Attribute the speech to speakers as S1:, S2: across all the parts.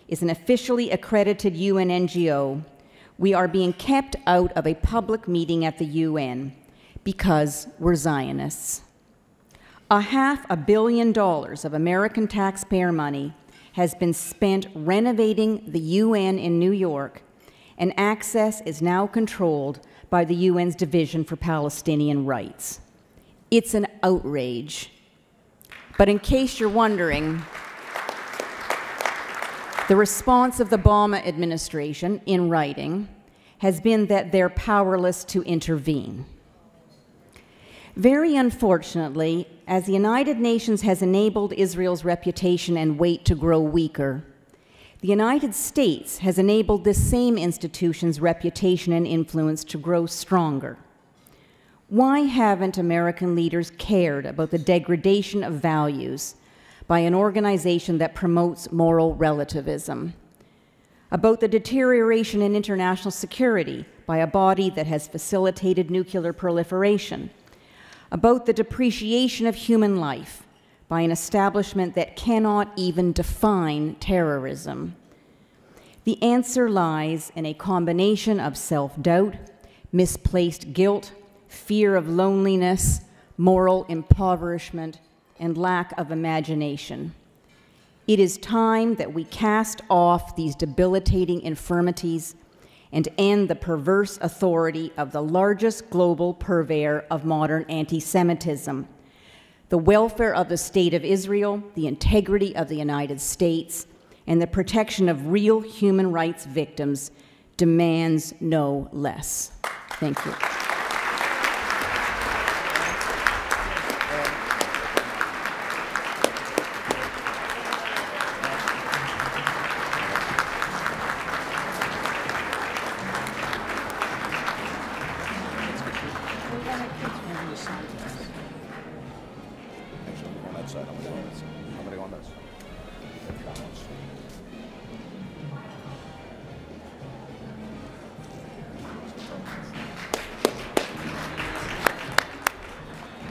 S1: is an officially accredited UN NGO, we are being kept out of a public meeting at the UN because we're Zionists. $500 million of American taxpayer money has been spent renovating the UN in New York, and access is now controlled by the UN's Division for Palestinian Rights. It's an outrage. But in case you're wondering, the response of the Obama administration, in writing, has been that they're powerless to intervene. Very unfortunately, as the United Nations has enabled Israel's reputation and weight to grow weaker, the United States has enabled this same institution's reputation and influence to grow stronger. Why haven't American leaders cared about the degradation of values by an organization that promotes moral relativism? About the deterioration in international security by a body that has facilitated nuclear proliferation? About the depreciation of human life by an establishment that cannot even define terrorism? The answer lies in a combination of self-doubt, misplaced guilt, fear of loneliness, moral impoverishment, and lack of imagination. It is time that we cast off these debilitating infirmities and end the perverse authority of the largest global purveyor of modern anti-Semitism. The welfare of the State of Israel, the integrity of the United States, and the protection of real human rights victims demands no less. Thank you.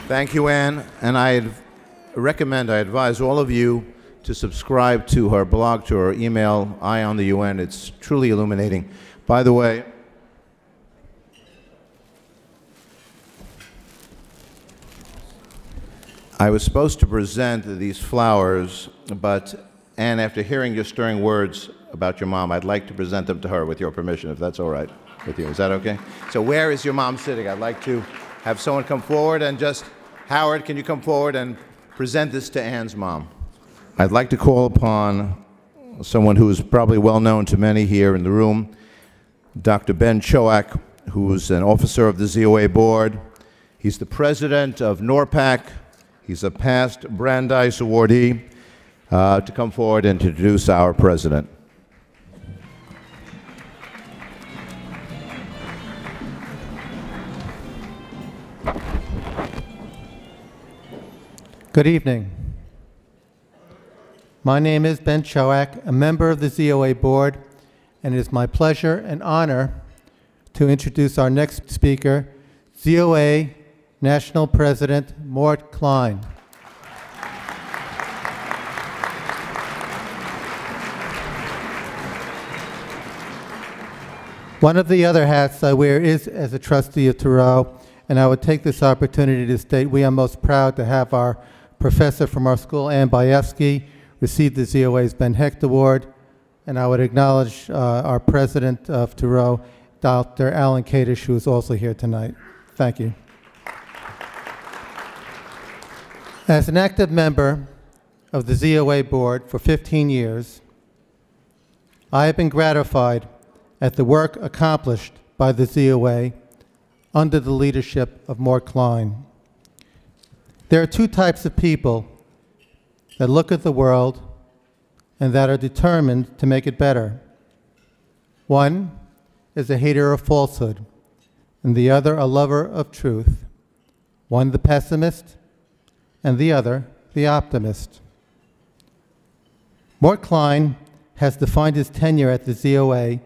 S2: Thank you, Anne. And I advise all of you to subscribe to her blog, to her email, Eye on the UN. It's truly illuminating. By the way, I was supposed to present these flowers, but Anne, after hearing your stirring words about your mom, I'd like to present them to her with your permission, if that's all right with you. Is that okay? So where is your mom sitting? I'd like to have someone come forward and just, Howard, can you come forward and present this to Anne's mom? I'd like to call upon someone who is probably well known to many here in the room, Dr. Ben Choak, who's an officer of the ZOA board. He's the president of NORPAC. He's a past Brandeis awardee, to come forward and introduce our president.
S3: Good evening. My name is Ben Choak, a member of the ZOA board, and it is my pleasure and honor to introduce our next speaker, ZOA National President Morton Klein. One of the other hats I wear is as a trustee of Thoreau, and I would take this opportunity to state we are most proud to have our professor from our school, Ann Bialkin, receive the ZOA's Ben Hecht Award, and I would acknowledge our president of Thoreau, Dr. Alan Kadish, who is also here tonight. Thank you. As an active member of the ZOA board for 15 years, I have been gratified at the work accomplished by the ZOA under the leadership of Morton Klein. There are two types of people that look at the world and that are determined to make it better. One is a hater of falsehood, and the other a lover of truth. One the pessimist, and the other the optimist. Morton Klein has defined his tenure at the ZOA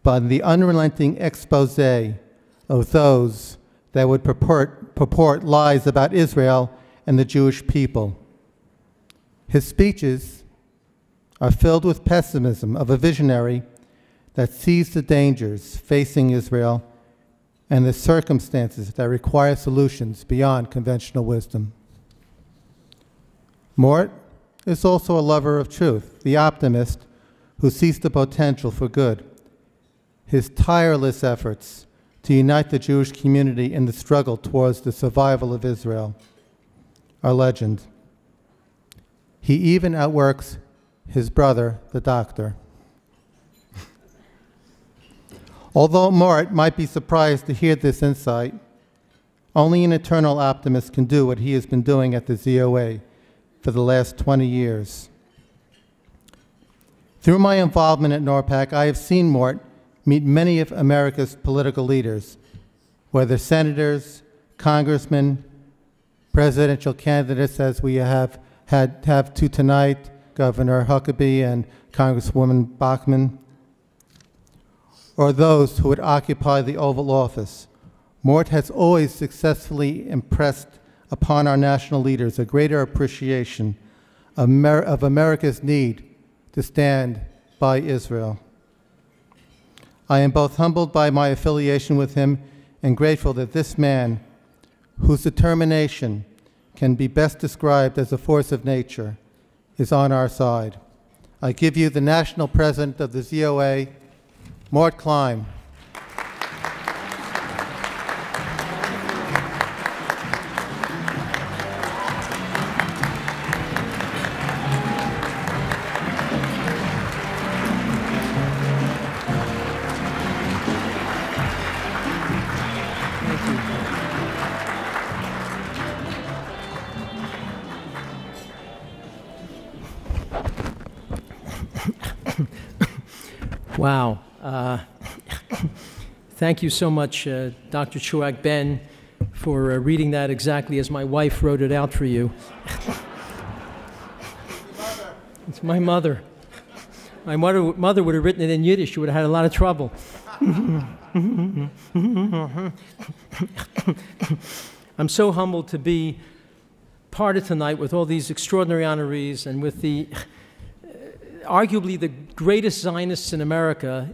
S3: by the unrelenting expose of those that would purport lies about Israel and the Jewish people. His speeches are filled with pessimism of a visionary that sees the dangers facing Israel and the circumstances that require solutions beyond conventional wisdom. Mort is also a lover of truth, the optimist who sees the potential for good. His tireless efforts to unite the Jewish community in the struggle towards the survival of Israel are legend. He even outworks his brother, the doctor. Although Mort might be surprised to hear this insight, only an eternal optimist can do what he has been doing at the ZOA for the last 20 years. Through my involvement at NORPAC, I have seen Mort meet many of America's political leaders, whether senators, congressmen, presidential candidates, as we have two tonight, Governor Huckabee and Congresswoman Bachmann, or those who would occupy the Oval Office. Mort has always successfully impressed upon our national leaders a greater appreciation of America's need to stand by Israel. I am both humbled by my affiliation with him and grateful that this man, whose determination can be best described as a force of nature, is on our side. I give you the National President of the ZOA, Mort Klein.
S4: Wow. Thank you so much, Dr. Chuak Ben, for reading that exactly as my wife wrote it out for you. It's my mother. My mother would have written it in Yiddish. She would have had a lot of trouble. I'm so humbled to be part of tonight with all these extraordinary honorees and with the arguably the greatest Zionists in America,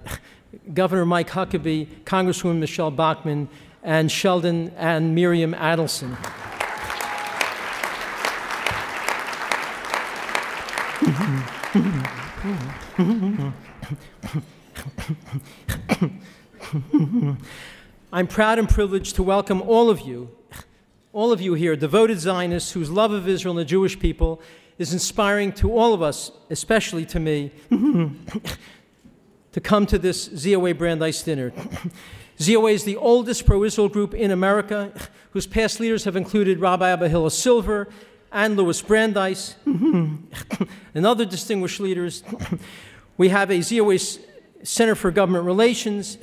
S4: Governor Mike Huckabee, Congresswoman Michelle Bachmann, and Sheldon and Miriam Adelson. I'm proud and privileged to welcome all of you here, devoted Zionists whose love of Israel and the Jewish people is inspiring to all of us, especially to me, to come to this ZOA Brandeis dinner. ZOA is the oldest pro-Israel group in America, whose past leaders have included Rabbi Abba Hillel Silver and Louis Brandeis, and other distinguished leaders. We have a ZOA Center for Government Relations,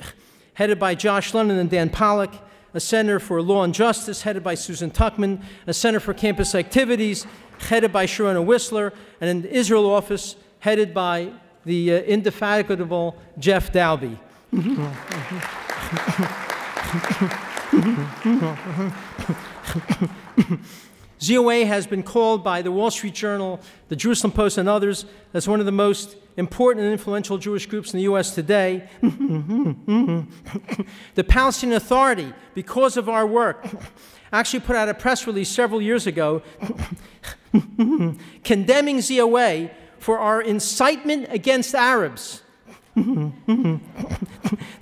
S4: headed by Josh Lennon and Dan Pollack, a Center for Law and Justice, headed by Susan Tuchman, a Center for Campus Activities, headed by Sharona Whistler, and an Israel office headed by the indefatigable Jeff Dalby. ZOA has been called by the Wall Street Journal, the Jerusalem Post, and others as one of the most important and influential Jewish groups in the U.S. today. The Palestinian Authority, because of our work, actually put out a press release several years ago condemning ZOA for our incitement against Arabs. The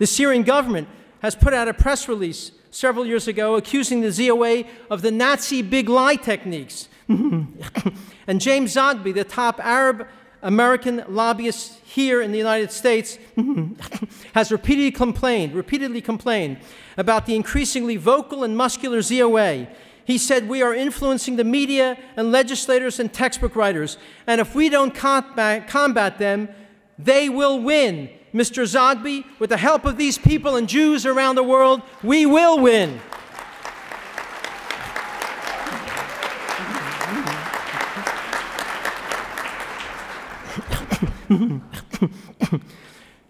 S4: Syrian government has put out a press release several years ago accusing the ZOA of the Nazi big lie techniques. And James Zogby, the top Arab American lobbyist here in the United States, has repeatedly complained about the increasingly vocal and muscular ZOA. He said, "We are influencing the media and legislators and textbook writers, and if we don't combat them, they will win. Mr. Zogby, with the help of these people and Jews around the world, we will win."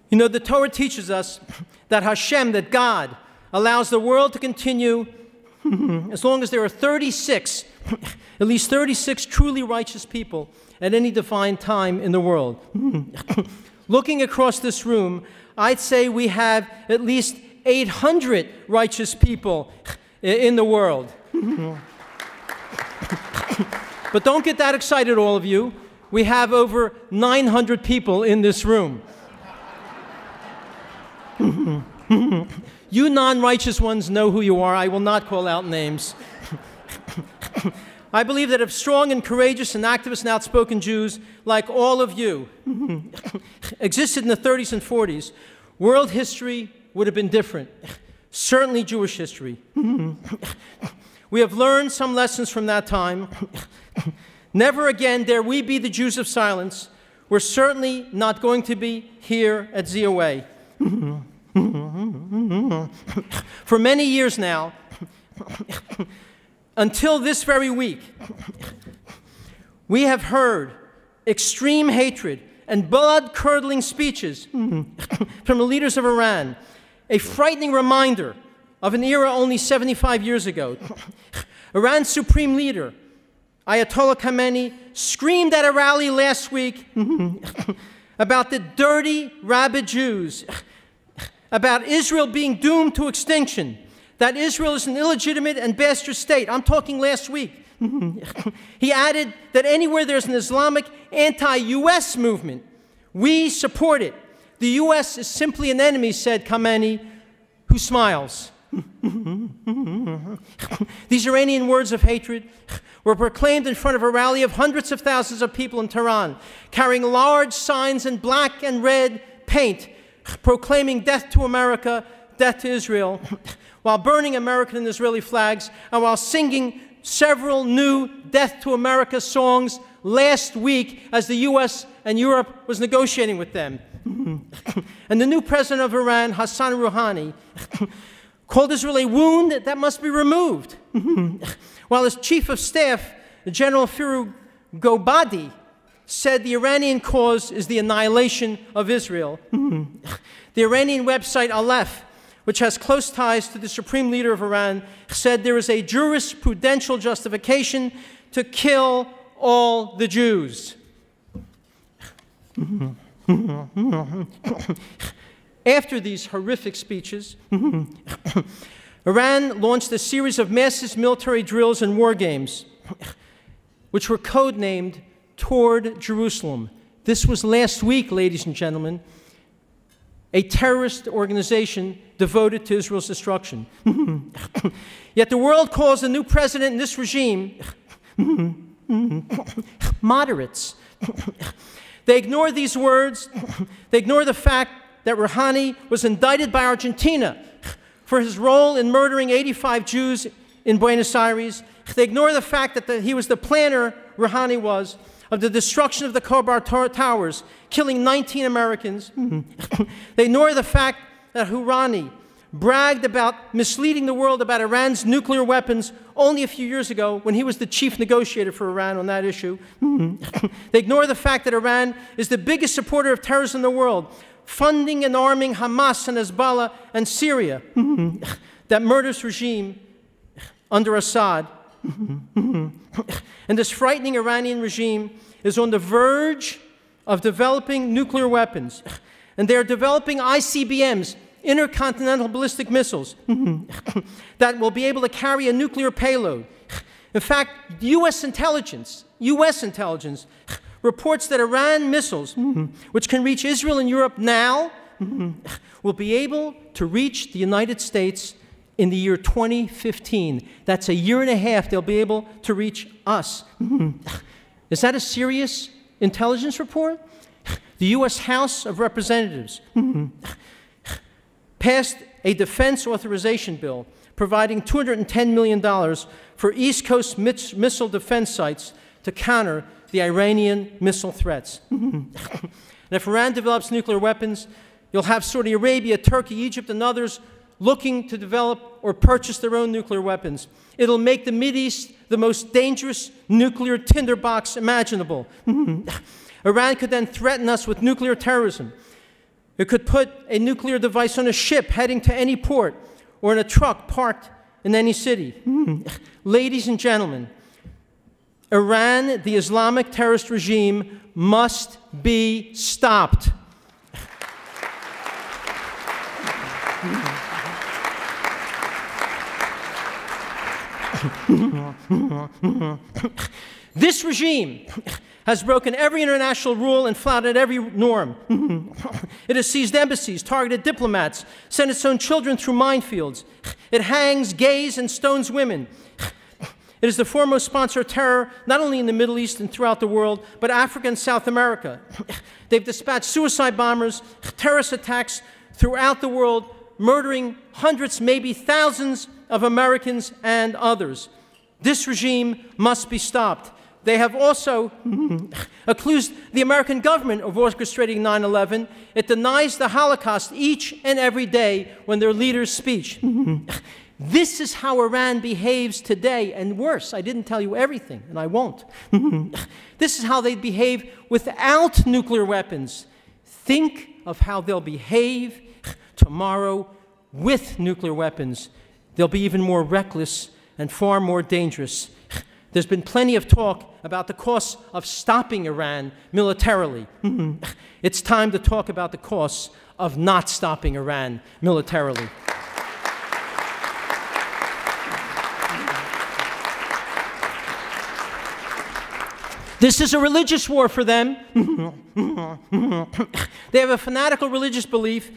S4: You know, the Torah teaches us that Hashem, that God, allows the world to continue as long as there are 36, at least 36 truly righteous people at any defined time in the world. Looking across this room, I'd say we have at least 800 righteous people in the world. But don't get that excited, all of you. We have over 900 people in this room. You non-righteous ones know who you are. I will not call out names. I believe that if strong and courageous and activist and outspoken Jews, like all of you, existed in the 30s and 40s, world history would have been different. Certainly Jewish history. We have learned some lessons from that time. Never again dare we be the Jews of silence. We're certainly not going to be here at ZOA. For many years now, until this very week, we have heard extreme hatred and blood-curdling speeches from the leaders of Iran, a frightening reminder of an era only 75 years ago. Iran's supreme leader, Ayatollah Khamenei, screamed at a rally last week about the dirty, rabid Jews, about Israel being doomed to extinction, that Israel is an illegitimate and bastard state. I'm talking last week. He added that anywhere there's an Islamic anti-U.S. movement, we support it. The U.S. is simply an enemy, said Khamenei, who smiles. These Iranian words of hatred were proclaimed in front of a rally of hundreds of thousands of people in Tehran, carrying large signs in black and red paint, proclaiming death to America, death to Israel, while burning American and Israeli flags, and while singing several new Death to America songs last week as the U.S. and Europe was negotiating with them. And the new president of Iran, Hassan Rouhani, called Israel a wound that must be removed, while his chief of staff, General Firuz Gobadi, said the Iranian cause is the annihilation of Israel. The Iranian website Aleph, which has close ties to the supreme leader of Iran, said there is a jurisprudential justification to kill all the Jews. After these horrific speeches, Iran launched a series of massive military drills and war games, which were codenamed Toward Jerusalem. This was last week, ladies and gentlemen, a terrorist organization devoted to Israel's destruction. Yet the world calls the new president in this regime moderates. They ignore these words. They ignore the fact that Rouhani was indicted by Argentina for his role in murdering 85 Jews in Buenos Aires. They ignore the fact that he was the planner, Rouhani was, of the destruction of the Khobar Towers, killing 19 Americans. They ignore the fact that Rouhani bragged about misleading the world about Iran's nuclear weapons only a few years ago when he was the chief negotiator for Iran on that issue. They ignore the fact that Iran is the biggest supporter of terrorism in the world, funding and arming Hamas and Hezbollah and Syria, that murderous regime under Assad. And this frightening Iranian regime is on the verge of developing nuclear weapons. And they're developing ICBMs, intercontinental ballistic missiles, that will be able to carry a nuclear payload. In fact, U.S. intelligence reports that Iran missiles, which can reach Israel and Europe now, will be able to reach the United States in the year 2015. That's a year and a half they'll be able to reach us. Is that a serious intelligence report? The U.S. House of Representatives passed a defense authorization bill providing $210 million for East Coast missile defense sites to counter the Iranian missile threats. And if Iran develops nuclear weapons, you'll have Saudi Arabia, Turkey, Egypt, and others looking to develop or purchase their own nuclear weapons. It'll make the Mideast the most dangerous nuclear tinderbox imaginable. Iran could then threaten us with nuclear terrorism. It could put a nuclear device on a ship heading to any port or in a truck parked in any city. Ladies and gentlemen, Iran, the Islamic terrorist regime, must be stopped. This regime has broken every international rule and flouted every norm. It has seized embassies, targeted diplomats, sent its own children through minefields. It hangs gays and stones women. It is the foremost sponsor of terror, not only in the Middle East and throughout the world, but Africa and South America. They've dispatched suicide bombers, terrorist attacks throughout the world, murdering hundreds, maybe thousands of Americans and others. This regime must be stopped. They have also accused the American government of orchestrating 9/11. It denies the Holocaust each and every day when their leaders speak. This is how Iran behaves today, and worse. I didn't tell you everything, and I won't. This is how they behave without nuclear weapons. Think of how they'll behave tomorrow with nuclear weapons. They'll be even more reckless and far more dangerous. There's been plenty of talk about the costs of stopping Iran militarily. It's time to talk about the costs of not stopping Iran militarily. This is a religious war for them. They have a fanatical religious belief.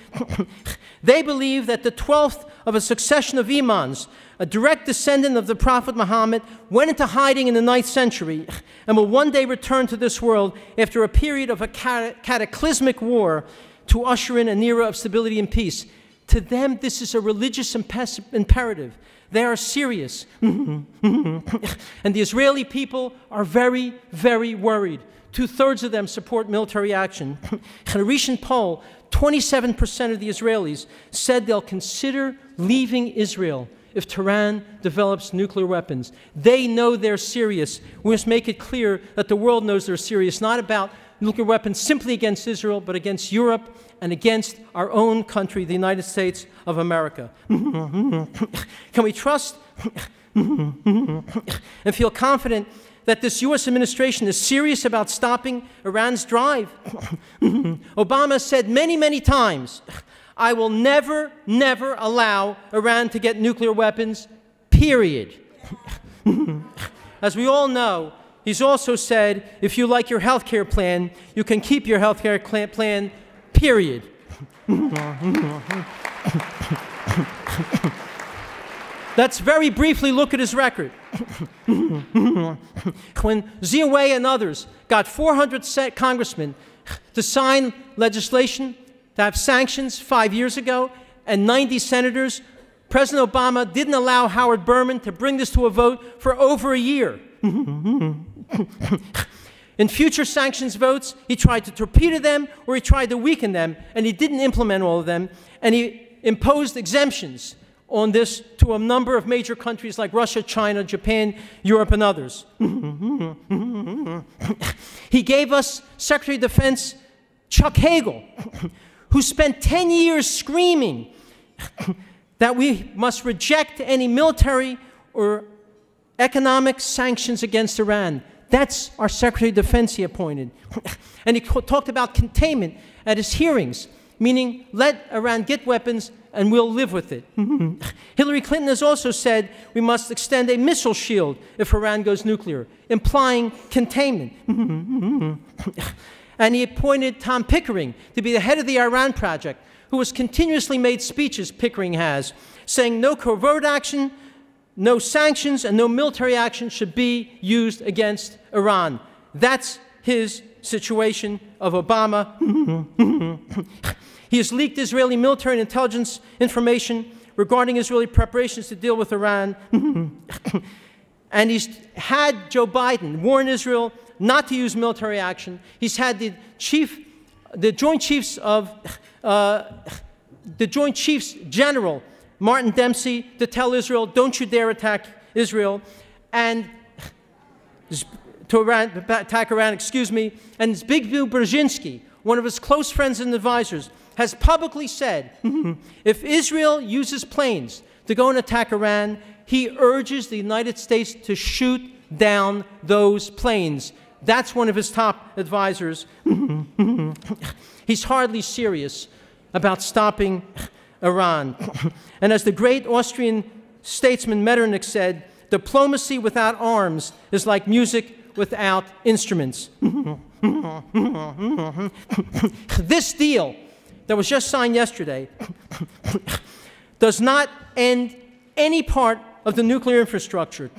S4: They believe that the 12th of a succession of imams, a direct descendant of the Prophet Muhammad, went into hiding in the 9th century and will one day return to this world after a period of a cataclysmic war to usher in an era of stability and peace. To them, this is a religious imperative. They are serious. And the Israeli people are very, very worried. 2/3 of them support military action. In a recent poll, 27% of the Israelis said they'll consider leaving Israel if Tehran develops nuclear weapons. They know they're serious. We must make it clear that the world knows they're serious, not about nuclear weapons simply against Israel, but against Europe and against our own country, the United States of America. Can we trust and feel confident that this U.S. administration is serious about stopping Iran's drive? Obama said many, many times, I will never, never allow Iran to get nuclear weapons, period. As we all know, he's also said, if you like your health care plan, you can keep your health care plan, period. Let's very briefly look at his record. When ZOA and others got 400 congressmen to sign legislation to have sanctions 5 years ago, and 90 senators, President Obama didn't allow Howard Berman to bring this to a vote for over a year. In future sanctions votes, he tried to torpedo them or he tried to weaken them, and he didn't implement all of them, and he imposed exemptions on this to a number of major countries like Russia, China, Japan, Europe, and others. He gave us Secretary of Defense Chuck Hagel, who spent 10 years screaming that we must reject any military or economic sanctions against Iran. That's our Secretary of Defense he appointed. And he talked about containment at his hearings, meaning let Iran get weapons and we'll live with it. Hillary Clinton has also said we must extend a missile shield if Iran goes nuclear, implying containment. And he appointed Tom Pickering to be the head of the Iran Project, who has continuously made speeches, Pickering has, saying no covert action, no sanctions, and no military action should be used against Iran. That's his situation of Obama. He has leaked Israeli military and intelligence information regarding Israeli preparations to deal with Iran. And he's had Joe Biden warn Israel not to use military action. He's had the Joint Chiefs General Morton to tell Israel, don't you dare attack Israel, and attack Iran, excuse me. And Zbigniew Brzezinski, one of his close friends and advisors, has publicly said, if Israel uses planes to go and attack Iran, he urges the United States to shoot down those planes. That's one of his top advisors. He's hardly serious about stopping Iran. And as the great Austrian statesman Metternich said, diplomacy without arms is like music without instruments. This deal that was just signed yesterday does not end any part of the nuclear infrastructure.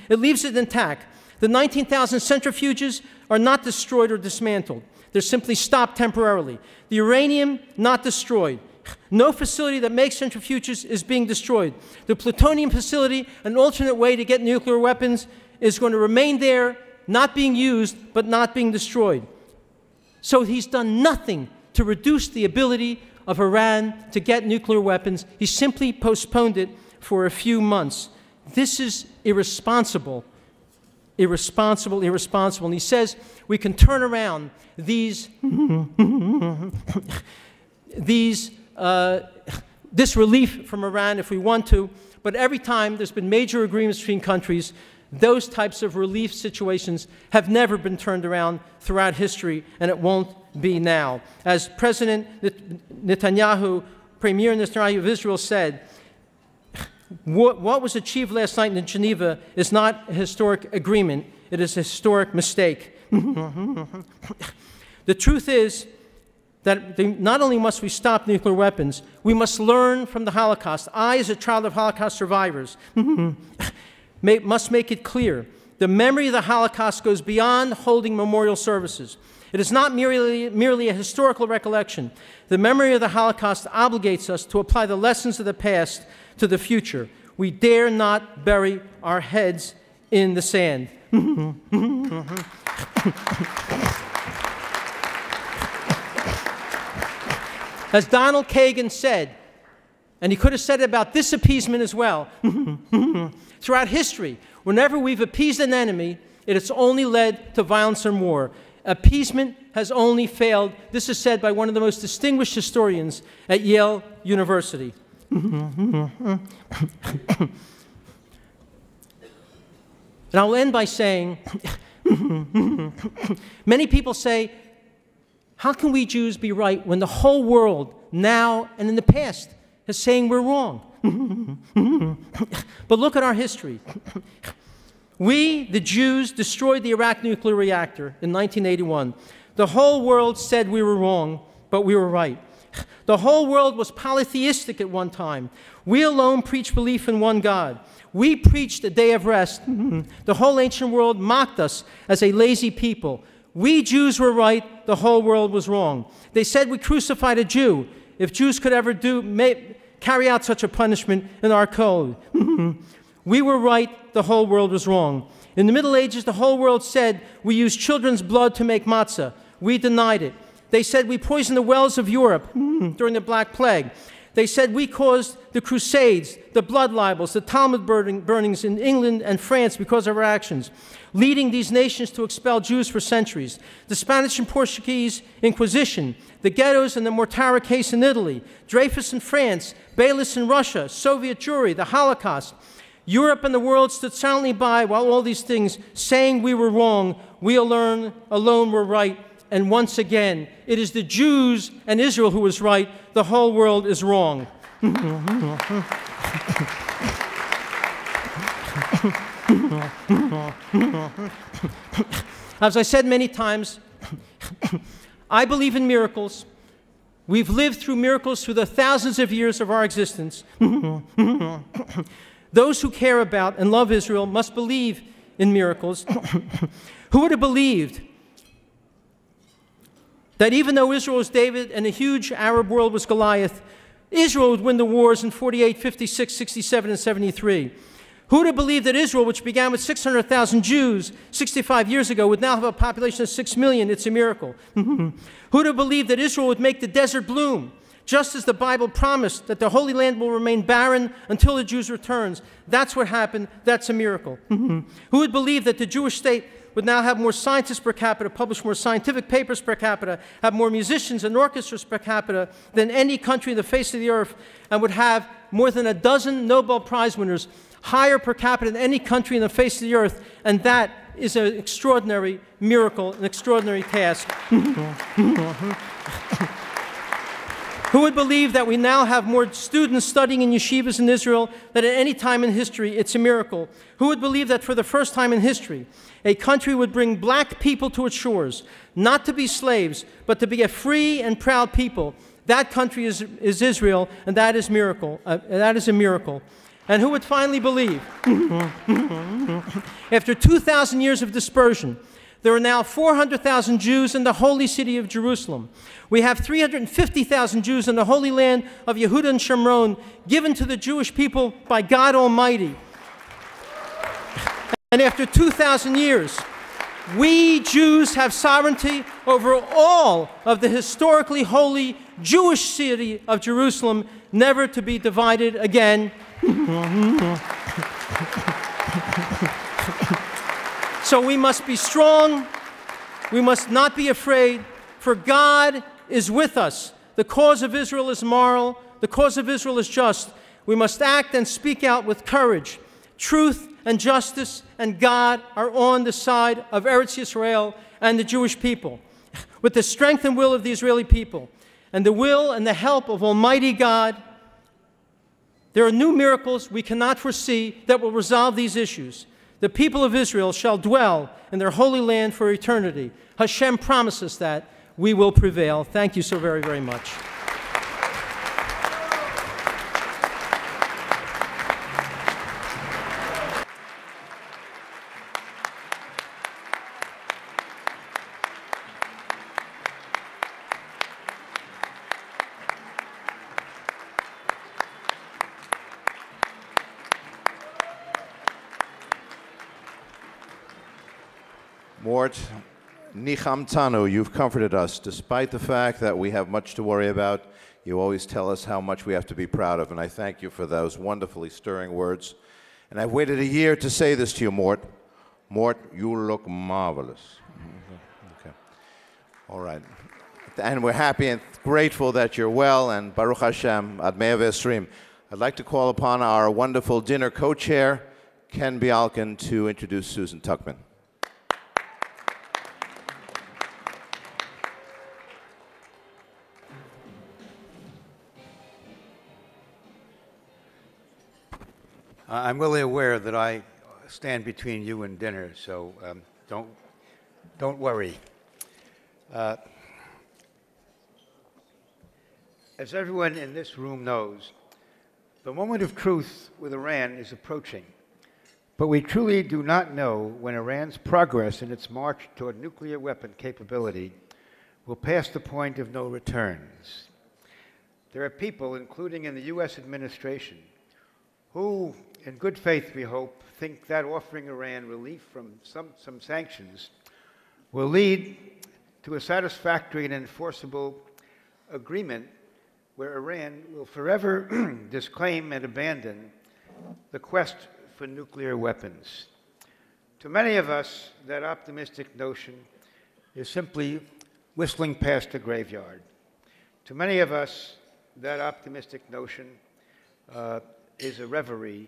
S4: It leaves it intact. The 19,000 centrifuges are not destroyed or dismantled. They're simply stopped temporarily. The uranium, not destroyed. No facility that makes centrifuges is being destroyed. The plutonium facility, an alternate way to get nuclear weapons, is going to remain there, not being used, but not being destroyed. So he's done nothing to reduce the ability of Iran to get nuclear weapons. He simply postponed it for a few months. This is irresponsible. Irresponsible, irresponsible. And he says we can turn around this relief from Iran if we want to, but every time there's been major agreements between countries, those types of relief situations have never been turned around throughout history, and it won't be now. As President Netanyahu, Premier Netanyahu of Israel said, what was achieved last night in Geneva is not a historic agreement, it is a historic mistake. The truth is that not only must we stop nuclear weapons, we must learn from the Holocaust. I, as a child of Holocaust survivors, must make it clear. The memory of the Holocaust goes beyond holding memorial services. It is not merely a historical recollection. The memory of the Holocaust obligates us to apply the lessons of the past to the future. We dare not bury our heads in the sand. As Donald Kagan said, and he could have said it about this appeasement as well, throughout history, whenever we've appeased an enemy, it has only led to violence and war. Appeasement has only failed. This is said by one of the most distinguished historians at Yale University. And I'll end by saying, many people say, how can we Jews be right when the whole world, now and in the past, is saying we're wrong? But look at our history. We, the Jews, destroyed the Iraq nuclear reactor in 1981. The whole world said we were wrong, but we were right. The whole world was polytheistic at one time. We alone preached belief in one God. We preached a day of rest. The whole ancient world mocked us as a lazy people. We Jews were right, the whole world was wrong. They said we crucified a Jew. If Jews could ever carry out such a punishment in our code. We were right, the whole world was wrong. In the Middle Ages, the whole world said we used children's blood to make matzah. We denied it. They said we poisoned the wells of Europe during the Black Plague. They said we caused the Crusades, the blood libels, the Talmud burnings in England and France because of our actions, leading these nations to expel Jews for centuries. The Spanish and Portuguese Inquisition, the ghettos and the Mortara case in Italy, Dreyfus in France, Baylis in Russia, Soviet Jewry, the Holocaust. Europe and the world stood silently by while all these things, saying we were wrong, we alone were right. And once again, it is the Jews and Israel who is right. The whole world is wrong. As I said many times, I believe in miracles. We've lived through miracles through the thousands of years of our existence. Those who care about and love Israel must believe in miracles. Who would have believed that even though Israel was David and a huge Arab world was Goliath, Israel would win the wars in 48, 56, 67, and 73? Who would have believed that Israel, which began with 600,000 Jews 65 years ago, would now have a population of 6 million? It's a miracle. Who would have believed that Israel would make the desert bloom, just as the Bible promised that the Holy Land will remain barren until the Jews returns? That's what happened. That's a miracle. Who would believe that the Jewish state would now have more scientists per capita, publish more scientific papers per capita, have more musicians and orchestras per capita than any country on the face of the earth, and would have more than a dozen Nobel Prize winners? higher per capita than any country in the face of the earth, and that is an extraordinary miracle, an extraordinary task. Who would believe that we now have more students studying in yeshivas in Israel than at any time in history? It's a miracle. Who would believe that for the first time in history, a country would bring black people to its shores, not to be slaves, but to be a free and proud people? That country is Israel, and that is miracle. That is a miracle. And who would finally believe? After 2,000 years of dispersion, there are now 400,000 Jews in the holy city of Jerusalem. We have 350,000 Jews in the holy land of Yehuda and Shomron, given to the Jewish people by God Almighty. And after 2,000 years, we Jews have sovereignty over all of the historically holy Jewish city of Jerusalem, never to be divided again. So we must be strong. We must not be afraid, for God is with us. The cause of Israel is moral. The cause of Israel is just. We must act and speak out with courage. Truth and justice and God are on the side of Eretz Yisrael and the Jewish people. With the strength and will of the Israeli people and the will and the help of Almighty God, there are new miracles we cannot foresee that will resolve these issues. The people of Israel shall dwell in their holy land for eternity. Hashem promises that we will prevail. Thank you so very, very much.
S2: Mort, Nichamtanu, you've comforted us. Despite the fact that we have much to worry about, you always tell us how much we have to be proud of, and I thank you for those wonderfully stirring words. And I've waited a year to say this to you, Mort. Mort, you look marvelous. Okay. All right. And we're happy and grateful that you're well, and Baruch Hashem, Ad Mea V'Esrim. I'd like to call upon our wonderful dinner co-chair, Ken Bialkin, to introduce Susan Tuchman.
S5: I'm really aware that I stand between you and dinner, so don't worry. As everyone in this room knows, the moment of truth with Iran is approaching, but we truly do not know when Iran's progress in its march toward nuclear weapon capability will pass the point of no returns. There are people, including in the U.S. administration, who, in good faith, we hope, think that offering Iran relief from some sanctions will lead to a satisfactory and enforceable agreement where Iran will forever disclaim and abandon the quest for nuclear weapons. To many of us, that optimistic notion is simply whistling past a graveyard. To many of us, that optimistic notion is a reverie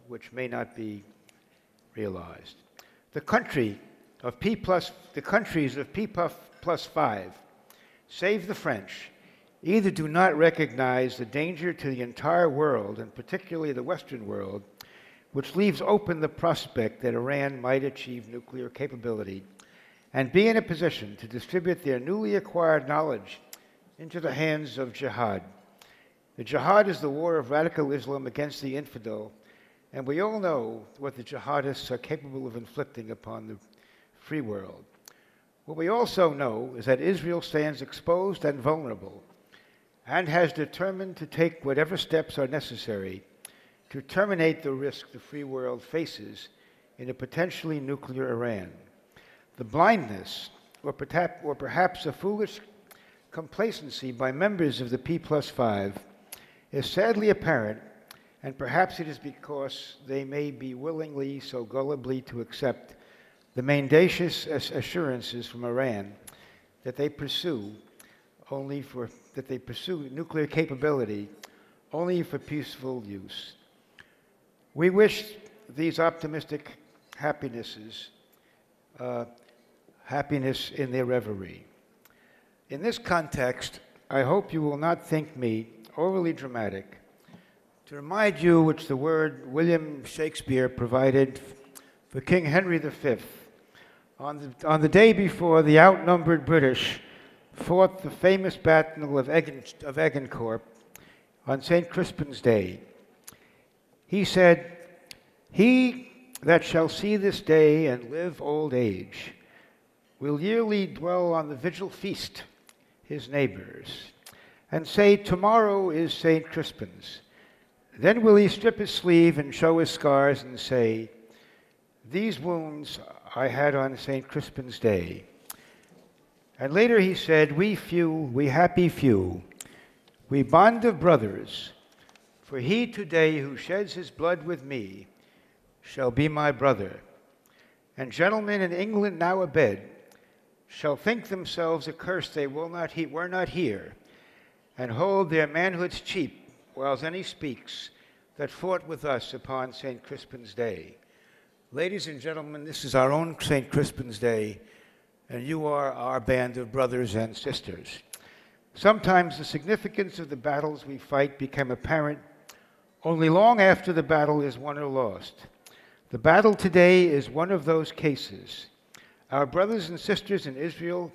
S5: which may not be realized. The countries of P plus 5, save the French, either do not recognize the danger to the entire world, and particularly the Western world, which leaves open the prospect that Iran might achieve nuclear capability and be in a position to distribute their newly acquired knowledge into the hands of jihad. The jihad is the war of radical Islam against the infidel, and we all know what the jihadists are capable of inflicting upon the free world. What we also know is that Israel stands exposed and vulnerable and has determined to take whatever steps are necessary to terminate the risk the free world faces in a potentially nuclear Iran. The blindness, or perhaps a foolish complacency by members of the P plus 5 is sadly apparent, and perhaps it is because they may be willingly so gullibly to accept the mendacious assurances from Iran that they pursue nuclear capability only for peaceful use. We wish these optimistic happinesses happiness in their reverie. In this context, I hope you will not think me overly dramatic to remind you which the word William Shakespeare provided for King Henry V on the day before the outnumbered British fought the famous Battle of Agincourt on St. Crispin's Day. He said, "He that shall see this day and live old age will yearly dwell on the vigil feast, his neighbors, and say, tomorrow is St. Crispin's. Then will he strip his sleeve and show his scars and say, these wounds I had on St. Crispin's Day." And later he said, "We few, we happy few, we bond of brothers, for he today who sheds his blood with me shall be my brother. And gentlemen in England now abed shall think themselves accursed they were not here, and hold their manhoods cheap, whiles any speaks that fought with us upon St. Crispin's Day." Ladies and gentlemen, this is our own St. Crispin's Day, and you are our band of brothers and sisters. Sometimes the significance of the battles we fight become apparent only long after the battle is won or lost. The battle today is one of those cases. Our brothers and sisters in Israel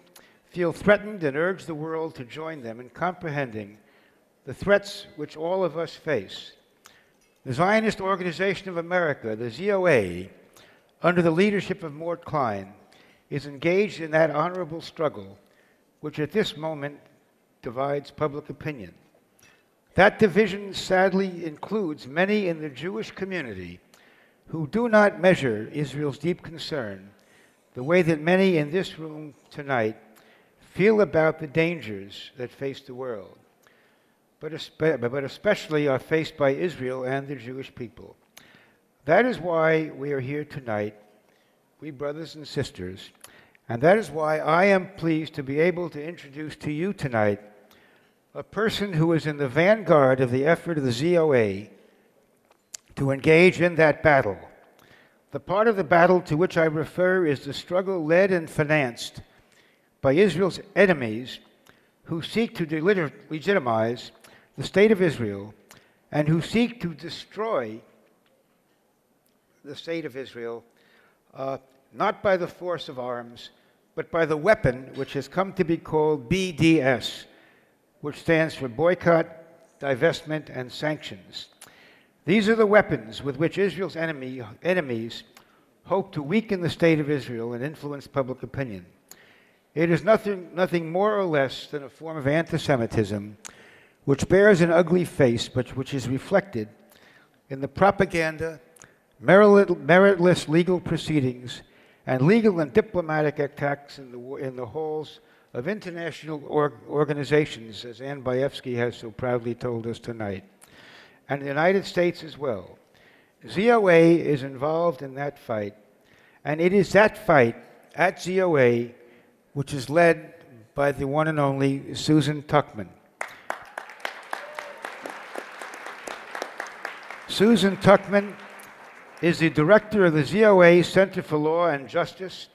S5: feel threatened and urge the world to join them in comprehending the threats which all of us face. The Zionist Organization of America, the ZOA, under the leadership of Morton Klein, is engaged in that honorable struggle which at this moment divides public opinion. That division sadly includes many in the Jewish community who do not measure Israel's deep concern the way that many in this room tonight feel about the dangers that face the world, but especially are faced by Israel and the Jewish people. That is why we are here tonight, we brothers and sisters, and that is why I am pleased to be able to introduce to you tonight a person who is in the vanguard of the effort of the ZOA to engage in that battle. The part of the battle to which I refer is the struggle led and financed by Israel's enemies who seek to legitimize the state of Israel and who seek to destroy the state of Israel, not by the force of arms, but by the weapon which has come to be called BDS, which stands for boycott, divestment, and sanctions. These are the weapons with which Israel's enemies hope to weaken the state of Israel and influence public opinion. It is nothing more or less than a form of anti-Semitism which bears an ugly face, but which is reflected in the propaganda, meritless legal proceedings, and legal and diplomatic attacks in the halls of international organizations, as Ann Baevsky has so proudly told us tonight, and the United States as well. ZOA is involved in that fight, and it is that fight at ZOA which is led by the one and only Susan Tuchman. Susan Tuchman is the director of the ZOA Center for Law and Justice.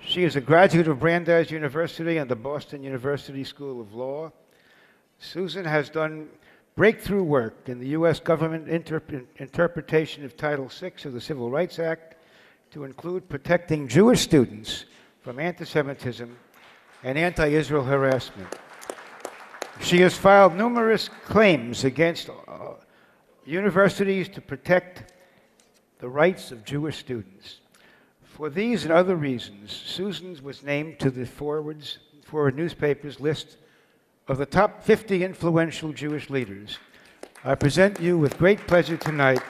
S5: She is a graduate of Brandeis University and the Boston University School of Law. Susan has done breakthrough work in the U.S. government interpretation of Title VI of the Civil Rights Act to include protecting Jewish students from anti-Semitism and anti-Israel harassment. She has filed numerous claims against universities to protect the rights of Jewish students. For these and other reasons, Susan was named to the Forward newspaper's list of the top 50 influential Jewish leaders. I present you with great pleasure tonight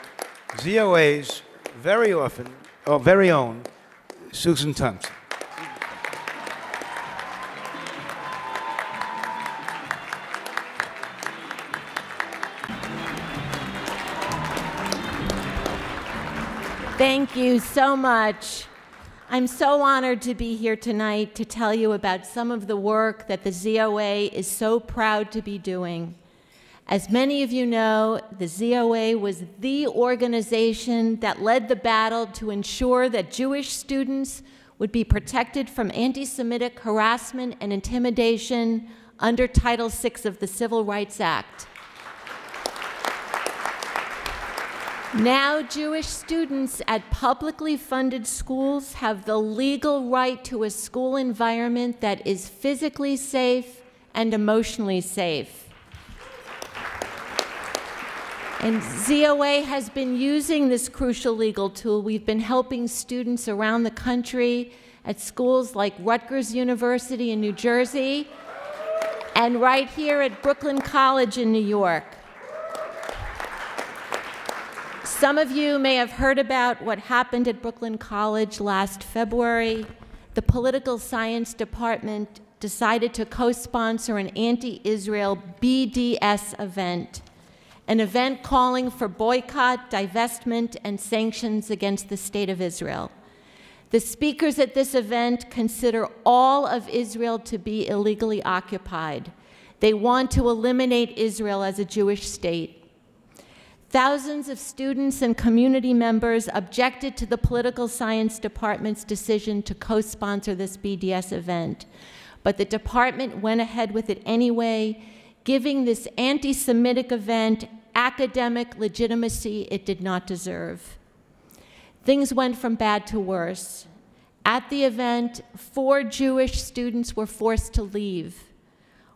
S5: ZOA's very own Susan Thompson.
S6: Thank you so much. I'm so honored to be here tonight to tell you about some of the work that the ZOA is so proud to be doing. As many of you know, the ZOA was the organization that led the battle to ensure that Jewish students would be protected from anti-Semitic harassment and intimidation under Title VI of the Civil Rights Act. Now, Jewish students at publicly funded schools have the legal right to a school environment that is physically safe and emotionally safe. And ZOA has been using this crucial legal tool. We've been helping students around the country at schools like Rutgers University in New Jersey and right here at Brooklyn College in New York. Some of you may have heard about what happened at Brooklyn College last February. The political science department decided to co-sponsor an anti-Israel BDS event, an event calling for boycott, divestment, and sanctions against the State of Israel. The speakers at this event consider all of Israel to be illegally occupied. They want to eliminate Israel as a Jewish state. Thousands of students and community members objected to the political science department's decision to co-sponsor this BDS event, but the department went ahead with it anyway, giving this anti-Semitic event academic legitimacy it did not deserve. Things went from bad to worse. At the event, 4 Jewish students were forced to leave.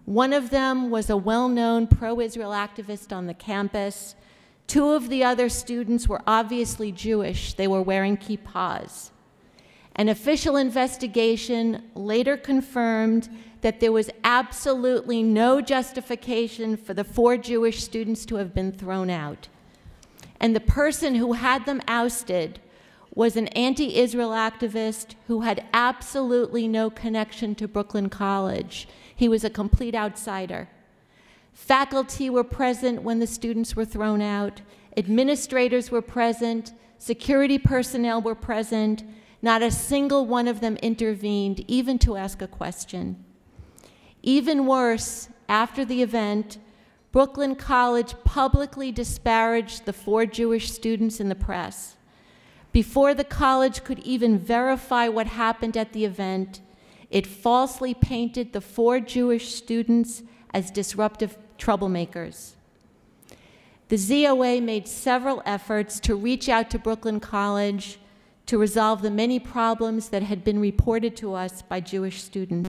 S6: One of them was a well-known pro-Israel activist on the campus. 2 of the other students were obviously Jewish. They were wearing kippahs. An official investigation later confirmed that there was absolutely no justification for the 4 Jewish students to have been thrown out. And the person who had them ousted was an anti-Israel activist who had absolutely no connection to Brooklyn College. He was a complete outsider. Faculty were present when the students were thrown out. Administrators were present. Security personnel were present. Not a single one of them intervened, even to ask a question. Even worse, after the event, Brooklyn College publicly disparaged the 4 Jewish students in the press. Before the college could even verify what happened at the event, it falsely painted the 4 Jewish students as disruptive troublemakers. The ZOA made several efforts to reach out to Brooklyn College to resolve the many problems that had been reported to us by Jewish students.